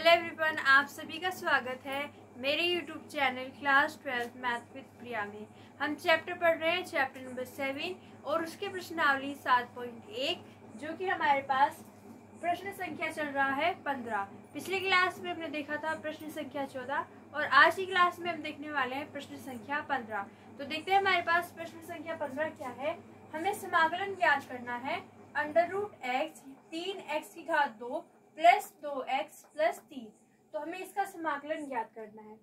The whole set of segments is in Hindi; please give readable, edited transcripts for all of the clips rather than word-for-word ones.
हेलो एवरीवन, आप सभी का स्वागत है मेरे YouTube channel class 12 math with Priya में। हम चैप्टर पढ़ रहे हैं, चैप्टर नंबर 7 और उसके प्रश्नावली 7.1, जो कि हमारे पास प्रश्न संख्या चल रहा है 15। पिछली क्लास में हमने देखा था प्रश्न संख्या 14 और आज की क्लास में हम देखने वाले हैं प्रश्न संख्या 15। तो देखते हैं हमारे पास प्रश्न संख्या 15 क्या है। हमें समाकलन ज्ञात करना है √x 3x की घात 2 प्लस 2x प्लस 3। तो हमें इसका समाकलन ज्ञात करना है।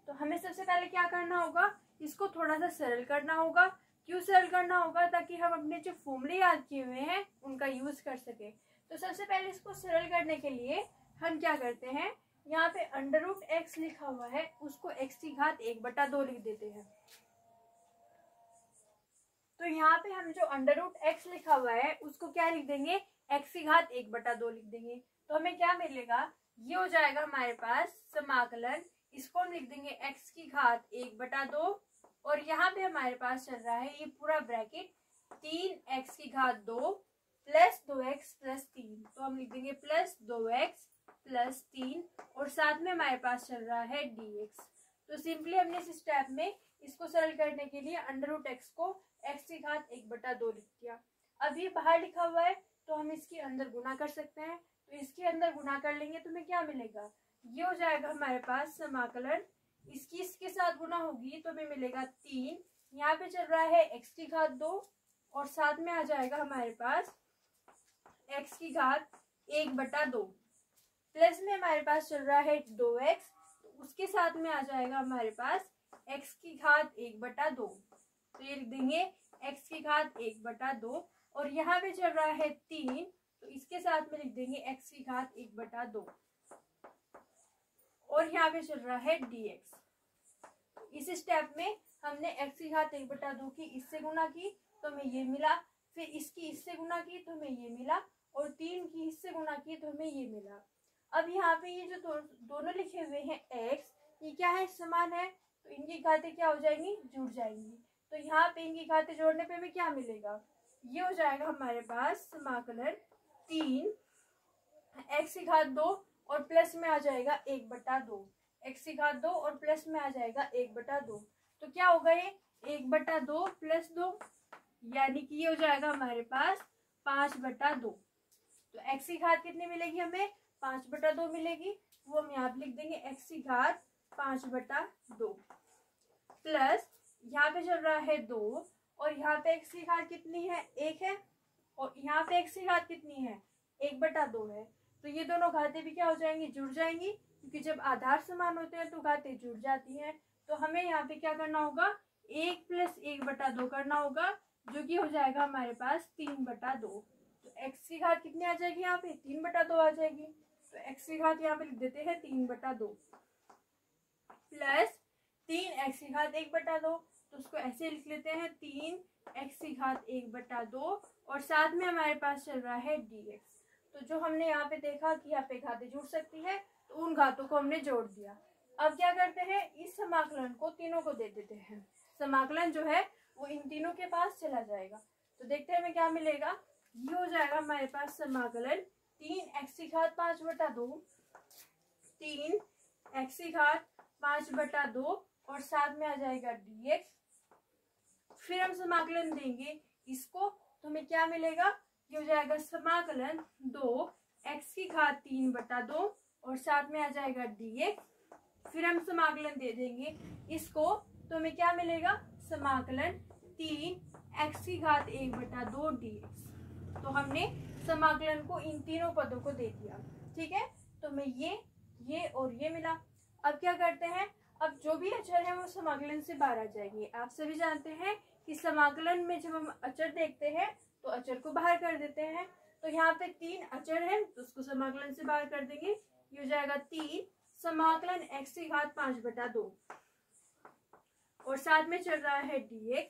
तो हमें सबसे पहले क्या करना होगा, इसको थोड़ा सा सरल करना होगा। क्यों सरल करना होगा? ताकि हम अपने जो फॉर्मूले याद किए हुए हैं उनका यूज कर सके। तो सबसे पहले इसको सरल करने के लिए हम क्या करते हैं, यहाँ पे √x लिखा हुआ है उसको x की घात 1/2 लिख देते हैं। तो यहाँ पे हम जो √x लिखा हुआ है उसको क्या लिख देंगे, x की घात 1/2 लिख देंगे। तो हमें क्या मिलेगा, ये हो जाएगा हमारे पास समाकलन। इसको हम लिख देंगे x की घात 1/2 और यहाँ पे हमारे पास चल रहा है ये पूरा ब्रैकेट 3x की घात 2 प्लस 2x प्लस 3। तो हम लिख देंगे प्लस 2x प्लस 3 और साथ में हमारे पास चल रहा है dx। तो सिंपली हमने इस स्टेप में इसको सरल करने के लिए √x को x की घात 1/2 लिख दिया। अब ये बाहर लिखा हुआ है तो हम इसके अंदर गुना कर सकते हैं। तो इसके अंदर गुना कर लेंगे तो हमें क्या मिलेगा, ये हो जाएगा हमारे पास समाकलन। इसके साथ गुना होगी तो हमें मिलेगा 3। यहाँ पे चल रहा है x की घात 2 और साथ में आ जाएगा हमारे पास x की घात 1/2 प्लस में हमारे पास चल रहा है 2x, उसके साथ में आ जाएगा हमारे पास x की घात 1/2। तो ये लिख देंगे x की घात 1/2 और यहाँ पे चल रहा है 3, तो इसके साथ में लिख देंगे x की घात 1/2 और यहाँ पे चल रहा है dx। इस स्टेप में हमने x की घात 1/2 की इससे गुना की तो हमें ये मिला, फिर इसकी इससे गुना की तो हमें ये मिला और 3 की इससे गुना की तो हमें ये मिला। अब यहाँ पे ये जो दोनों लिखे हुए हैं x, ये क्या है, समान है, तो इनकी घातें क्या हो जाएंगी, जुड़ जाएंगी। तो यहाँ पे इनकी घातें जोड़ने पे हमें क्या मिलेगा, ये हो जाएगा हमारे पास समाकलन 3x की घात 2 और प्लस में आ जाएगा 1/2, x की घात 2 और प्लस में आ जाएगा 1/2। तो क्या होगा ये 1/2 प्लस 2, यानी कि ये हो जाएगा हमारे पास 5/2। तो x की घात कितनी मिलेगी, हमें 5/2 मिलेगी। वो हम यहाँ पे लिख देंगे x की घात 5/2 प्लस यहाँ पे चल रहा है 2 और यहाँ पे x की घात कितनी है, 1 है और यहाँ पे x की घात कितनी है, 1/2 है। तो ये दोनों घातें भी क्या हो जाएंगी, जुड़ जाएंगी, क्योंकि जब आधार समान होते हैं तो घातें जुड़ जाती हैं। तो हमें यहाँ पे क्या करना होगा, 1 प्लस 1/2 करना होगा, जो कि हो जाएगा हमारे पास 3/2। तो x की घात कितनी आ जाएगी, यहाँ पे 3/2 आ जाएगी। तो x की घात यहाँ पे लिख देते हैं 3/2 प्लस 3x की घात 1/2, तो उसको ऐसे लिख लेते हैं 3x की घात 1/2 और साथ में हमारे पास चल रहा है dx। तो जो हमने यहाँ पे देखा कि यहाँ पे घातें जुड़ सकती है तो उन घातों को हमने जोड़ दिया। अब क्या करते हैं, इस समाकलन को तीनों को दे देते हैं। समाकलन जो है वो इन तीनों के पास चला जाएगा। तो देखते हैं हमें क्या मिलेगा, ये हो जाएगा हमारे पास समाकलन 3x की घात 5/2, 3x की घात 5/2 और साथ में आ जाएगा dx। फिर हम समाकलन देंगे इसको तो हमें क्या मिलेगा, ये हो जाएगा समाकलन 2x की घात 3/2 और साथ में आ जाएगा dx। फिर हम समाकलन दे देंगे इसको तो हमें क्या मिलेगा, समाकलन 3x की घात 1/2 dx। तो हमने समाकलन को इन तीनों पदों को दे दिया, ठीक है। तो हमें ये और ये मिला। अब क्या करते हैं, अब जो भी अचर है वो समाकलन से बाहर आ जाएंगे। आप सभी जानते हैं कि समाकलन में जब हम अचर देखते हैं तो अचर को बाहर कर देते हैं। तो यहाँ पे 3 अचर है तो उसको समाकलन से बाहर कर देंगे। ये हो जाएगा 3 समाकलन x की घात 5/2 और साथ में चल रहा है dx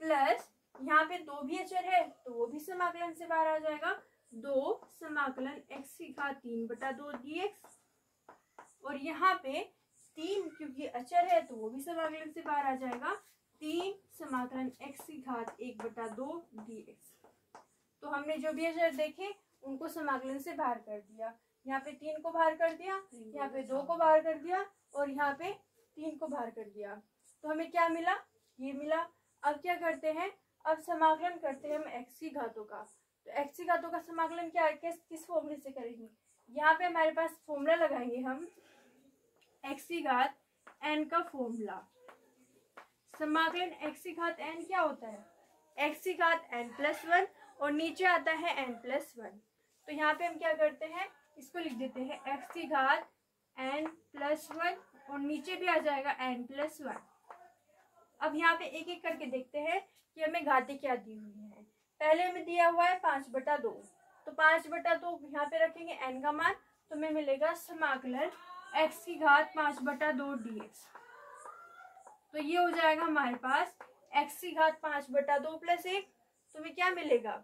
प्लस यहाँ पे 2 भी अचर है तो वो भी समाकलन से बाहर आ जाएगा, 2 समाकलन x की घात 3/2 dx और यहाँ पे 3 क्योंकि अचर है तो वो भी समाकलन से बाहर आ जाएगा, 3 समाकलन x की घात 1/2 dx। तो हमने जो भी अचर देखे उनको समाकलन से बाहर कर दिया। यहाँ पे 3 को बाहर कर दिया, यहाँ पे 2 को बाहर कर दिया और यहाँ पे 3 को बाहर कर दिया। तो हमें क्या मिला, ये मिला। अब क्या करते हैं, अब समाकलन करते हैं हम x की घातों का। तो x की घातों का समाकलन क्या किस फॉर्मूले से करेंगे, यहाँ पे हमारे पास फॉर्मूला लगाएंगे हम x की घात n का फॉर्मूला। समाकलन x की घात n क्या होता है, x की घात n+1 और नीचे आता है n+1। तो यहाँ पे हम क्या करते हैं, इसको लिख देते हैं x की घात n+1 और नीचे भी आ जाएगा n+1। अब यहाँ पे एक एक करके देखते हैं कि हमें घातें क्या दी हुई है। पहले हमें दिया हुआ है 5/2, तो 5/2 यहाँ पे रखेंगे n का मान, तो हमें मिलेगा समाकलन x की घात 5/2 dx। तो ये हो जाएगा हमारे पास x की घात 5/2 + 1। तो हमें क्या मिलेगा,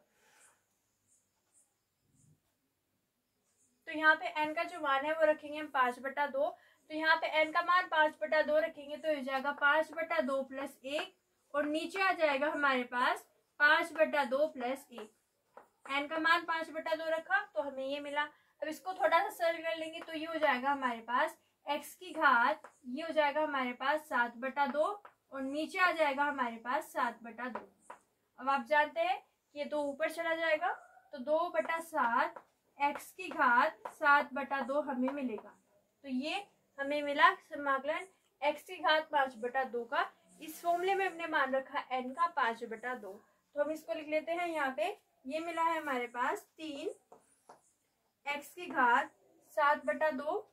तो यहाँ पे n का जो मान है वो रखेंगे हम 5/2। तो यहाँ पे n का मान 5/2 रखेंगे तो हो जाएगा 5/2 + 1 और नीचे आ जाएगा हमारे पास 5/2 + 1। n का मान 5/2 रखा तो हमें ये मिला। अब इसको थोड़ा सा सरल कर लेंगे तो ये हो जाएगा हमारे पास x की घात, ये हो जाएगा हमारे पास 7/2 और नीचे आ जाएगा हमारे पास 7/2। अब आप जानते हैं कि ये 2 ऊपर चला जाएगा तो 2/7 x की घात 7/2 हमें मिलेगा। तो ये हमें मिला समाकलन x की घात 5/2 का। इस फॉर्मूले में हमने मान रखा n का 5/2। तो हम इसको लिख लेते हैं, यहाँ पे ये मिला है हमारे पास 3 x की घात 7/2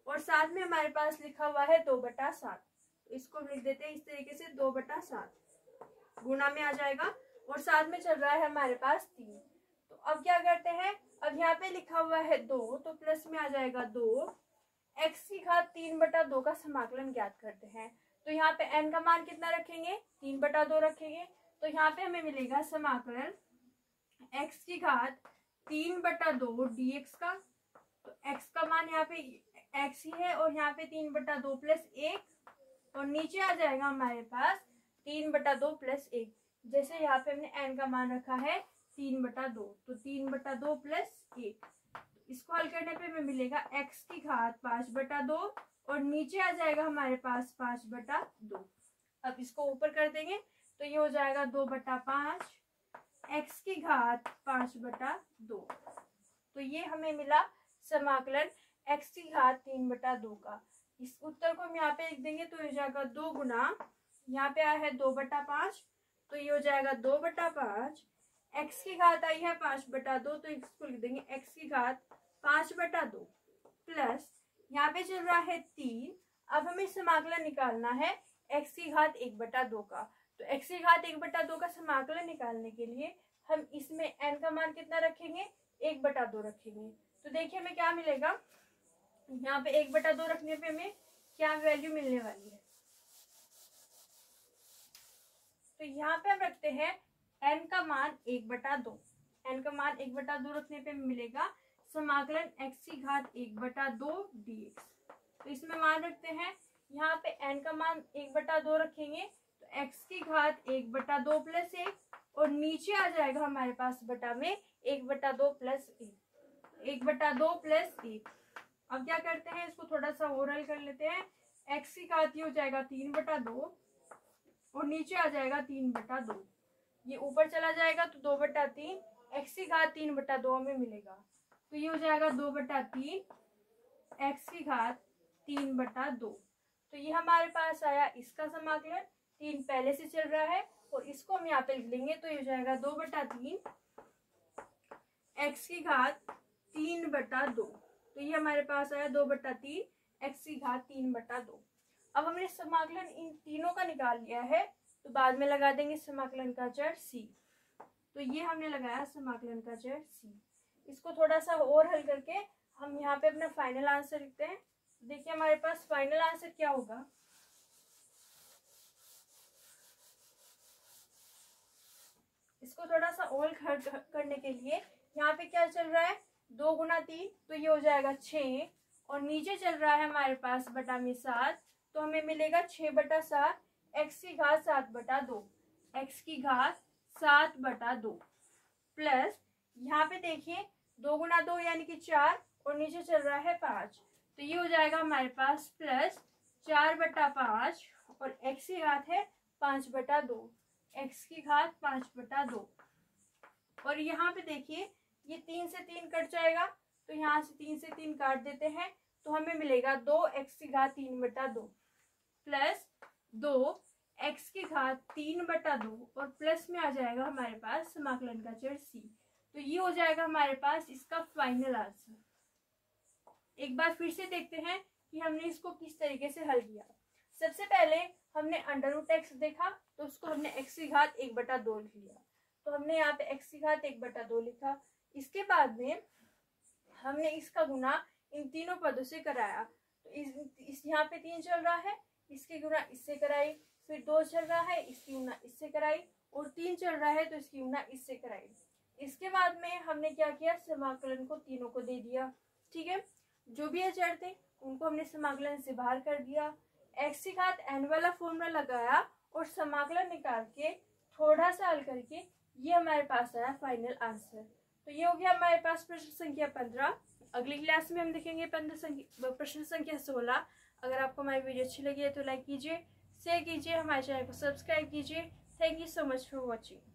और साथ में हमारे पास लिखा हुआ है 2/7। तो इसको लिख देते हैं इस तरीके से 2/7 गुणा में आ जाएगा और साथ में चल रहा है हमारे पास 3। तो अब क्या करते हैं, अब यहाँ पे लिखा हुआ है 2 तो प्लस में आ जाएगा 2। x की घात 3/2 का समाकलन ज्ञात करते हैं। तो यहाँ पे n का मान कितना रखेंगे, 3/2 रखेंगे। तो यहाँ पे हमें मिलेगा समाकलन x की घात 3/2 dx का। तो x का मान यहाँ पे x ही है और यहाँ पे 3/2 + 1 और नीचे आ जाएगा हमारे पास 3/2 + 1। जैसे यहाँ पे हमने n का मान रखा है 3/2 तो 3/2 + 1। इसको हल करने पे हमें मिलेगा x की घात 5/2 और नीचे आ जाएगा हमारे पास 5/2। अब इसको ऊपर कर देंगे तो ये हो जाएगा 2/5 x की घात 5/2। तो ये हमें मिला समाकलन x की घात 3/2 का। इस उत्तर को हम यहाँ पे लिख देंगे तो हो जाएगा 2 गुना, यहाँ पे आया है 2/5 तो ये हो जाएगा 2/5 x की घात आई है 5/2 तो इसको लिख देंगे x की घात 5/2 प्लस यहाँ पे चल रहा है 3। अब हमें समाकलन निकालना है x की घात 1/2 का। तो x की घात 1/2 का समाकलन निकालने के लिए हम इसमें n का मान कितना रखेंगे, 1/2 रखेंगे। तो देखिए हमें क्या मिलेगा, यहाँ पे 1/2 रखने पे हमें क्या वैल्यू मिलने वाली है। तो यहाँ पे हम रखते हैं n का मान 1/2। n का मान 1/2 रखने पे मिलेगा समाकलन x की घात 1/2 dx। तो इसमें मान रखते हैं, यहाँ पे n का मान 1/2 रखेंगे तो x की घात 1/2 + 1 और नीचे आ जाएगा हमारे पास बटा में 1/2 + 1, 1/2 + 1। अब क्या करते हैं, इसको थोड़ा सा और हल कर लेते हैं। x की घात ये हो जाएगा 3/2 और नीचे आ जाएगा 3/2। ये ऊपर चला जाएगा तो 2/3 x की घात 3/2 में मिलेगा। तो ये हो जाएगा 2/3 x की घात 3/2। तो ये हमारे पास आया इसका समाकलन। 3 पहले से चल रहा है और इसको हम यहाँ पे लिख लेंगे तो ये हो जाएगा 2/3 x की घात 3/2। तो ये हमारे पास आया 2/3 x की घात 3/2। अब हमने समाकलन इन तीनों का निकाल लिया है तो बाद में लगा देंगे समाकलन का चर c। तो ये हमने लगाया समाकलन का चर c। इसको थोड़ा सा और हल करके हम यहाँ पे अपना फाइनल आंसर लिखते हैं। देखिए हमारे पास फाइनल आंसर क्या होगा, इसको थोड़ा सा और करने के लिए यहाँ पे क्या चल रहा है, 2 × 3 तो ये हो जाएगा 6 और नीचे चल रहा है हमारे पास बटा में 7 तो हमें मिलेगा 6/7 x की घात 7/2, x की घात 7/2 प्लस यहाँ पे देखिए 2 × 2 यानी कि 4 और नीचे चल रहा है 5, तो ये हो जाएगा हमारे पास प्लस 4/5 और x की घात है 5/2, x की घात 5/2। और यहाँ पे देखिए ये 3 से 3 कट जाएगा, तो यहाँ से 3 से 3 काट देते हैं, तो हमें मिलेगा 2x की घात 3/2 प्लस 2x की घात 3/2 और प्लस में आ जाएगा हमारे पास समाकलन का चर c। तो ये हो जाएगा हमारे पास इसका फाइनल आंसर। एक बार फिर से देखते हैं कि हमने इसको किस तरीके से हल किया। सबसे पहले हमने √x देखा, तो उसको हमने x की घात 1/2 लिख लिया, तो हमने यहाँ पे x की घात 1/2 लिखा। इसके बाद में हमने इसका गुना इन तीनों पदों से कराया, तो इस यहाँ पे 3 चल रहा है, इसकी गुना इससे कराई, फिर 2 चल रहा है, इसकी गुना इससे कराई, और 3 चल रहा है तो इसकी गुना इससे कराई। इसके बाद में हमने क्या किया, समाकलन को तीनों को दे दिया। ठीक है, जो भी अचर थे उनको हमने समाकलन से बाहर कर दिया, x की घात n वाला फॉर्मूला लगाया और समाकलन निकाल के थोड़ा सा हल करके ये हमारे पास आया फाइनल आंसर। तो ये हो गया हमारे पास प्रश्न संख्या 15। अगली क्लास में हम देखेंगे प्रश्न संख्या 16। अगर आपको हमारी वीडियो अच्छी लगी है तो लाइक कीजिए, शेयर कीजिए, हमारे चैनल को सब्सक्राइब कीजिए। Thank you so much for watching.